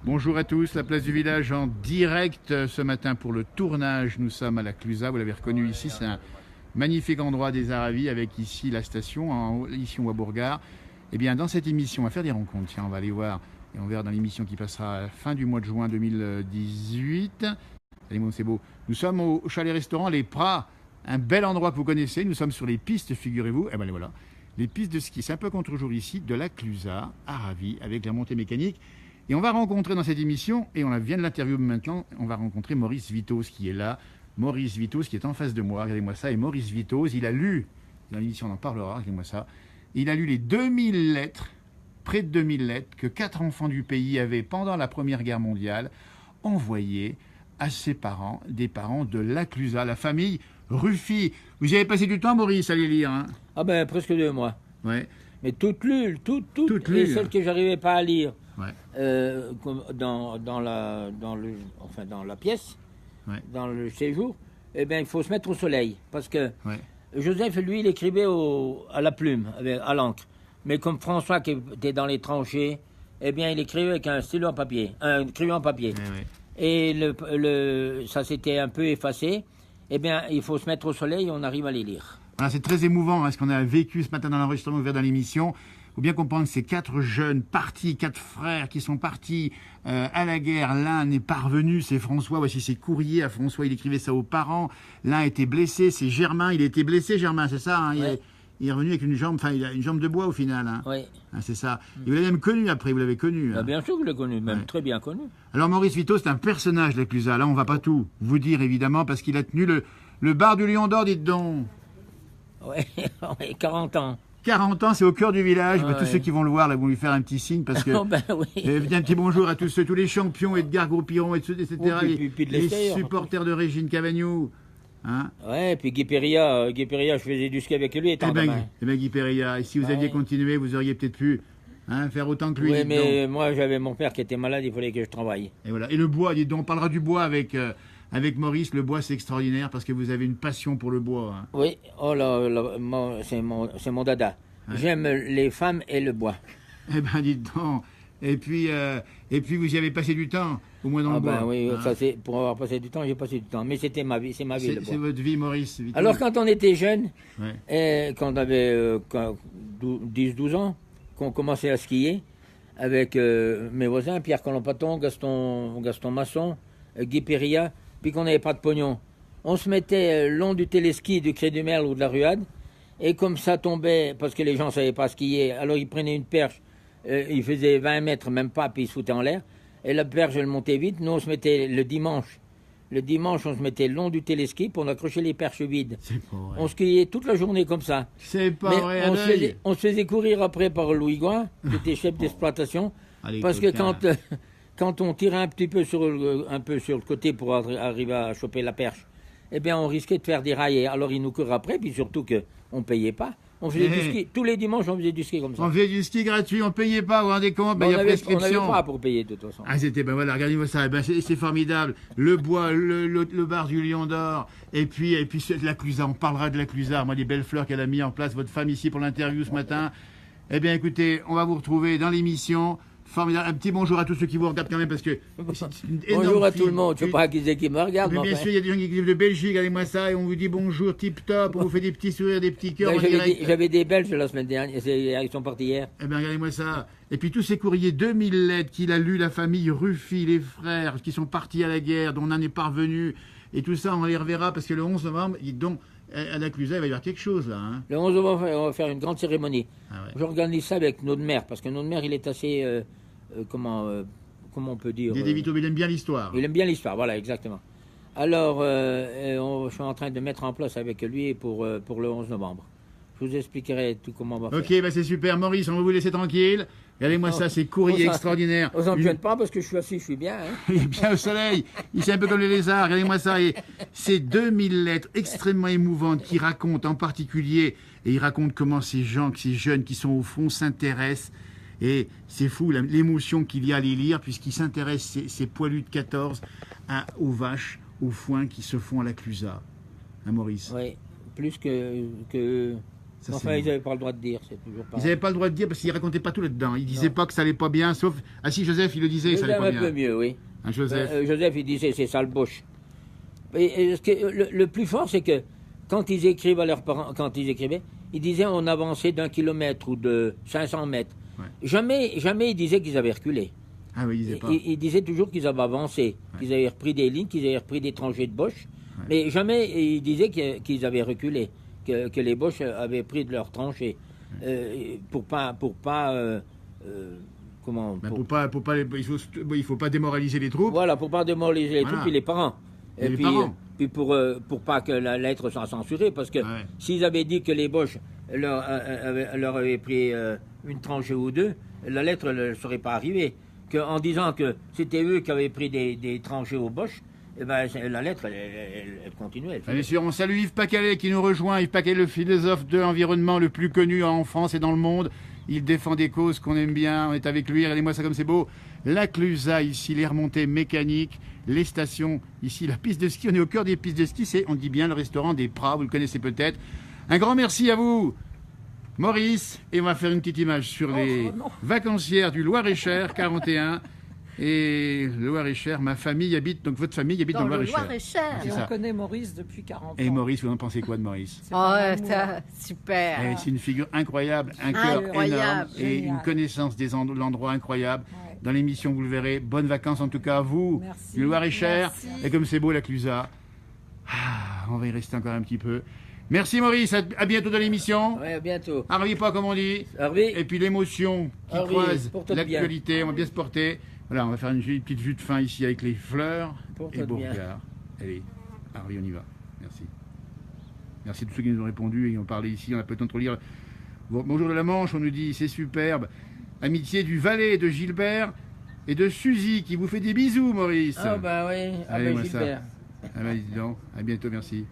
Bonjour à tous, la place du village en direct ce matin pour le tournage. Nous sommes à la Clusa, vous l'avez reconnu ici, c'est un magnifique endroit des Aravis avec ici la station, ici on voit Bourgard. Et bien dans cette émission, on va faire des rencontres, tiens, on va aller voir et on verra dans l'émission qui passera à la fin du mois de juin 2018. Allez, bon, c'est beau. Nous sommes au chalet-restaurant Les Prats, un bel endroit que vous connaissez. Nous sommes sur les pistes, figurez-vous. Et ben voilà, les pistes de ski, c'est un peu contre-jour ici, de la Clusa, Aravis, avec la montée mécanique. Et on va rencontrer dans cette émission, et on vient de l'interview maintenant, on va rencontrer Maurice Vitoz qui est là. Maurice Vitoz qui est en face de moi, regardez-moi ça. Et Maurice Vitoz, il a lu, dans l'émission on en parlera, regardez-moi ça, il a lu les 2000 lettres, près de 2000 lettres, que 4 enfants du pays avaient, pendant la Première Guerre mondiale, envoyées à ses parents, des parents de la Clusa, la famille Ruffy. Vous y avez passé du temps, Maurice, à les lire, hein? Ah ben, presque 2 mois. Ouais. Mais toutes lues, toutes les celles que j'arrivais pas à lire. Ouais. Dans la pièce, Ouais. dans le séjour, eh bien, il faut se mettre au soleil. Parce que Ouais. Joseph, lui, il écrivait à la plume, à l'encre. Mais comme François, qui était dans les tranchées, eh bien, il écrivait avec un stylo en papier, un crayon en papier. Ouais. Et ça s'était un peu effacé. Eh bien, il faut se mettre au soleil et on arrive à les lire. Voilà, c'est très émouvant, hein, ce qu'on a vécu ce matin dans l'enregistrement ouvert dans l'émission. Il faut bien comprendre que ces 4 jeunes partis, 4 frères qui sont partis à la guerre. L'un n'est pas revenu, c'est François. Voici ses courriers à François, il écrivait ça aux parents. L'un était blessé, c'est Germain. Il était blessé, Germain, c'est ça, hein, Ouais. il est revenu avec une jambe, enfin, il a une jambe de bois au final. Hein. Oui. Hein, c'est ça. Et vous l'avez même connu après, vous l'avez connu. Ah, Hein. bien sûr que je l'ai connu, même Ouais. très bien connu. Alors Maurice Vitoz, c'est un personnage de la Clusa. Là, on va pas tout vous dire, évidemment, parce qu'il a tenu le bar du Lion d'Or, dites donc. Oui, 40 ans. 40 ans, c'est au cœur du village. Ah, Bah, tous ouais. ceux qui vont le voir, là, vont lui faire un petit signe parce que. Oh, ben oui. Un petit bonjour à tous les champions, Edgar Gros-Piron, etc. Oh, puis de les l'extérieur. supporters de Régine Cavagnou. Hein. Ouais, puis Guy Péria, je faisais du ski avec lui étant gamin. Guy Péria, et si vous Ouais. aviez continué, vous auriez peut-être pu faire autant que lui. Oui, dites mais donc. moi j'avais mon père qui était malade, il fallait que je travaille. Et voilà. Et le bois, dites donc, on parlera du bois avec Maurice. Le bois, c'est extraordinaire parce que vous avez une passion pour le bois. Hein. Oui, oh là, c'est mon dada. Ouais. J'aime les femmes et le bois. Eh ben, dites donc. Et puis vous y avez passé du temps, au moins dans Ah le bois. ben oui, hein. ça c'est pour avoir passé du temps, j'ai passé du temps. Mais c'était ma vie, c'est ma vie le C'est bois. votre vie, Maurice. Vitoz. Alors quand on était jeune, Ouais. et quand on avait 10-12 ans, qu'on commençait à skier avec mes voisins, Pierre Colombaton, Gaston Masson, Guy Péria, puis qu'on n'avait pas de pognon. On se mettait le long du téléski du Cré du Merle ou de la Ruade, et comme ça tombait, parce que les gens ne savaient pas skier, alors ils prenaient une perche, ils faisaient 20 mètres, même pas, puis ils se foutaient en l'air, et la perche, elle montait vite. Nous, on se mettait le dimanche, on se mettait le long du téléski pour accrocher les perches vides. C'est pas vrai. On skiait toute la journée comme ça. C'est pas Mais vrai, on se faisait courir après par Louis Gouin, qui était chef d'exploitation, Allez, parce que coquin. quand on tirait un petit peu sur le côté pour arriver à choper la perche, eh bien on risquait de faire des rails. Alors ils nous courent après, puis surtout qu'on ne payait pas. On faisait du ski. Tous les dimanches, on faisait du ski comme ça. On faisait du ski gratuit, on payait pas, vous vous rendez compte, Mais il y a on n'avait prescription. pas pour payer de toute façon. Ah, c'était, ben voilà, regardez-moi ça, ben c'est formidable. Le bois, le bar du Lion d'Or, et puis la Clusa, on parlera de la Clusa, moi, les belles fleurs qu'elle a mis en place, votre femme ici pour l'interview ce matin. Eh bien, écoutez, on va vous retrouver dans l'émission. Formidable. Un petit bonjour à tous ceux qui vous regardent quand même, parce que. c'est une énorme Bonjour à film. tout le monde. Je ne sais pas qui c'est qui me regarde. Mais mais bien enfin. sûr, il y a des gens qui écrivent de Belgique, regardez-moi ça, et on vous dit bonjour, tip top, on vous fait des petits sourires, des petits cœurs. Ouais, en direct. J'avais des Belges la semaine dernière. Ils sont partis hier. Eh bien, regardez-moi ça. Et puis tous ces courriers, 2000 lettres qu'il a lu la famille Ruffy, les frères qui sont partis à la guerre, dont on n'est pas revenu. Et tout ça, on les reverra parce que le 11 novembre, donc, à la Clusa, il va y avoir quelque chose là. Hein. Le 11 novembre, on va faire une grande cérémonie. Ah ouais. J'organise ça avec notre maire, parce que notre maire, il est assez. Comment on peut dire Dédé Vito, il aime bien l'histoire. Il aime bien l'histoire, voilà, exactement. Alors, je suis en train de mettre en place avec lui pour le 11 novembre. Je vous expliquerai tout comment on va Ok, faire. bah c'est super. Maurice, on va vous laisser tranquille. Regardez-moi ça, ces courriers extraordinaires. On s'en gêne pas parce que je suis assis, je suis bien. Hein. Il est bien au soleil. Il est un peu comme les lézards. Regardez-moi ça. Et ces 2000 lettres extrêmement émouvantes qui racontent en particulier, et il raconte comment ces gens, ces jeunes qui sont au fond s'intéressent. Et c'est fou l'émotion qu'il y a à les lire, puisqu'ils s'intéressent, ces poilus de 14, aux vaches, aux foins qui se font à la Clusa. Hein, Maurice? Oui, plus que Ça, Enfin, c'est- ils n'avaient pas le droit de dire, c'est toujours Ils pareil. n'avaient pas le droit de dire parce qu'ils racontaient pas tout là-dedans. Ils disaient Non. pas que ça allait pas bien, sauf... Ah si, Joseph, il le disait, ça allait Joseph, pas un bien. peu mieux, oui. Hein, Joseph. Joseph, il disait c'est sale bouche. Et ce le plus fort, c'est que quand ils écrivent à leurs parents, quand ils écrivaient, ils disaient on avançait d'1 kilomètre ou de 500 mètres. Ouais. Jamais ils disaient qu'ils avaient reculé. Ah oui, ils disaient pas. Ils disaient toujours qu'ils avaient avancé, qu'ils avaient repris des lignes, qu'ils avaient repris des tranchées de Boche. Ouais. Mais jamais ils disaient qu'ils avaient reculé, que les Boches avaient pris de leurs tranchées. Pour pas comment Ben, pour- pour pas il faut pas démoraliser les troupes. Voilà, pour pas démolir les Voilà. troupes et les parents. Et les parents. Puis pour pas que la lettre soit censurée, parce que Ouais. s'ils avaient dit que les Boches leur avaient pris une tranchée ou deux, la lettre ne serait pas arrivée. En disant que c'était eux qui avaient pris des tranchées aux Boches, eh ben, la lettre, elle continuait. Bien sûr, on salue Yves Pacalet qui nous rejoint. Yves Pacalet, le philosophe de l'environnement le plus connu en France et dans le monde. Il défend des causes qu'on aime bien. On est avec lui. Regardez-moi ça comme c'est beau. La Clusa, ici, les remontées mécaniques, les stations, ici, la piste de ski. On est au cœur des pistes de ski. C'est, on dit bien, le restaurant des Pras. Vous le connaissez peut-être. Un grand merci à vous, Maurice. Et on va faire une petite image sur les vacancières du Loir-et-Cher, 41. Et le Loir-et-Cher, ma famille habite, donc votre famille habite dans, Dans le le Loir-et-Cher. Loir-et-Cher. C'est Et ça. on connaît Maurice depuis 40 ans. Et Maurice, vous en pensez quoi de Maurice? C'est Oh, un amour. super. Eh, c'est une figure incroyable, un cœur Incroyable. énorme et Génial. une connaissance de l'endroit incroyable. Ouais. Dans l'émission, vous le verrez. Bonnes vacances en tout cas à vous, Merci. du Loir-et-Cher. Merci. Et comme c'est beau la Clusa, on va y rester encore un petit peu. Merci Maurice, à bientôt dans l'émission. Ouais, à bientôt. N'arrivez pas comme on dit. Harvey, Et puis l'émotion qui Ah oui, croise porte-toi l'actualité, on va bien se porter. Voilà, on va faire une petite vue de fin ici avec les fleurs Porte-toi et bien. Beauregard. Allez, Harvey, on y va. Merci. Merci à tous ceux qui nous ont répondu et ont parlé ici. On a peut-être lire. Bonjour de la Manche, on nous dit c'est superbe. Amitié du Valais, de Gilbert et de Suzy qui vous fait des bisous, Maurice. ah bah oui, Allez, moi, ça. Gilbert. Ah bah, dis donc, à bientôt, merci.